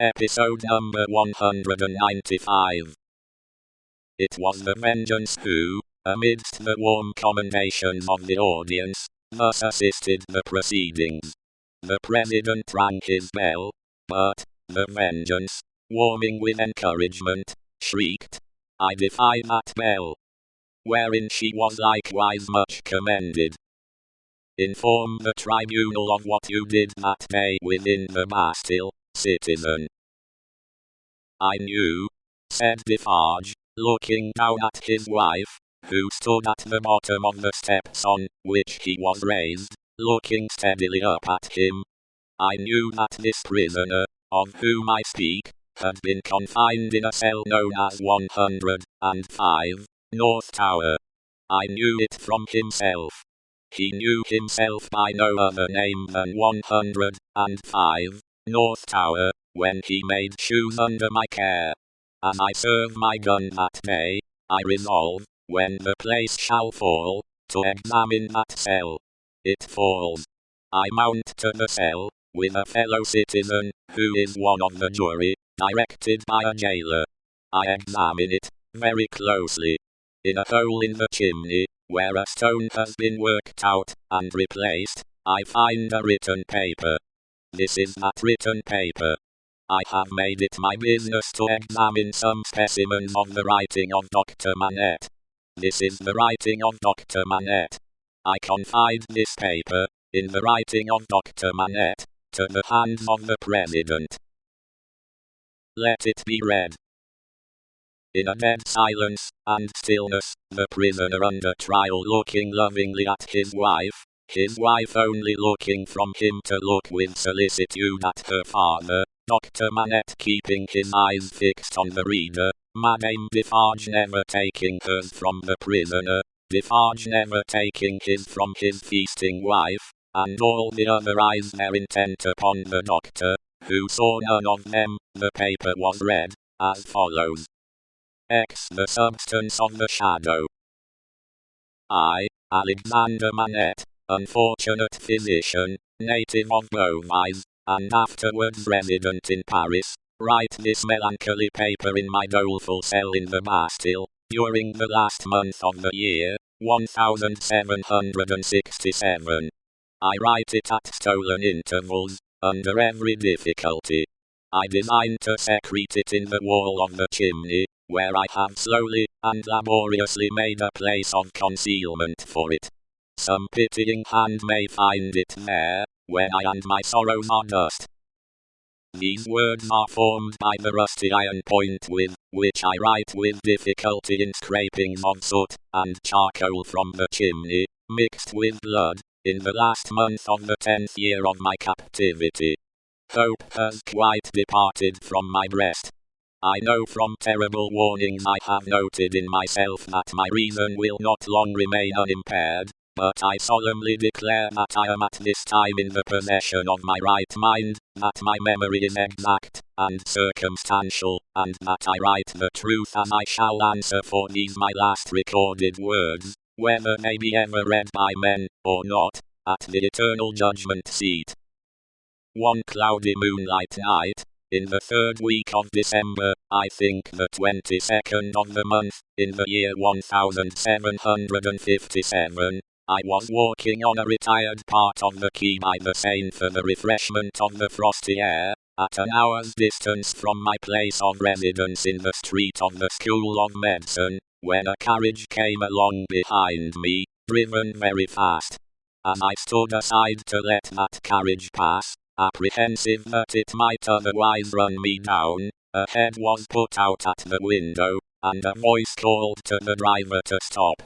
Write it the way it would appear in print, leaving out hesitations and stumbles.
Episode number 195. It was the Vengeance who, amidst the warm commendations of the audience, thus assisted the proceedings. The President rang his bell, but the Vengeance, warming with encouragement, shrieked, "I defy that bell!" Wherein she was likewise much commended. Inform the tribunal of what you did that day within the Bastille, citizen. "I knew," said Defarge, looking down at his wife, who stood at the bottom of the steps on which he was raised, looking steadily up at him. "I knew that this prisoner, of whom I speak, had been confined in a cell known as 105, North Tower. I knew it from himself. He knew himself by no other name than 105, North Tower, when he made shoes under my care. As I serve my gun that day, I resolve, when the place shall fall, to examine that cell. It falls. I mount to the cell, with a fellow citizen, who is one of the jury, directed by a jailer. I examine it, very closely. In a hole in the chimney, where a stone has been worked out, and replaced, I find a written paper. This is that written paper. I have made it my business to examine some specimens of the writing of Dr. Manette. This is the writing of Dr. Manette. I confide this paper, in the writing of Dr. Manette, to the hands of the President. Let it be read." In a dead silence and stillness, the prisoner under trial looking lovingly at his wife only looking from him to look with solicitude at her father, Dr. Manette keeping his eyes fixed on the reader, Madame Defarge never taking hers from the prisoner, Defarge never taking his from his feasting wife, and all the other eyes there intent upon the doctor, who saw none of them. The paper was read, as follows. X. The substance of the shadow. I, Alexander Manette, unfortunate physician, native of Beauvais, and afterwards resident in Paris, write this melancholy paper in my doleful cell in the Bastille, during the last month of the year, 1767. I write it at stolen intervals, under every difficulty. I design to secrete it in the wall of the chimney, where I have slowly and laboriously made a place of concealment for it. Some pitying hand may find it there, when I and my sorrows are dust. These words are formed by the rusty iron point with which I write with difficulty in scrapings of soot and charcoal from the chimney, mixed with blood, in the last month of the 10th year of my captivity. Hope has quite departed from my breast. I know from terrible warnings I have noted in myself that my reason will not long remain unimpaired, but I solemnly declare that I am at this time in the possession of my right mind, that my memory is exact and circumstantial, and that I write the truth as I shall answer for these my last recorded words, whether they be ever read by men, or not, at the eternal judgment seat. One cloudy moonlight night, in the 3rd week of December, I think the 22nd of the month, in the year 1757, I was walking on a retired part of the quay by the Seine for the refreshment of the frosty air, at an hour's distance from my place of residence in the street of the School of Medicine, when a carriage came along behind me, driven very fast. As I stood aside to let that carriage pass, apprehensive that it might otherwise run me down, a head was put out at the window, and a voice called to the driver to stop.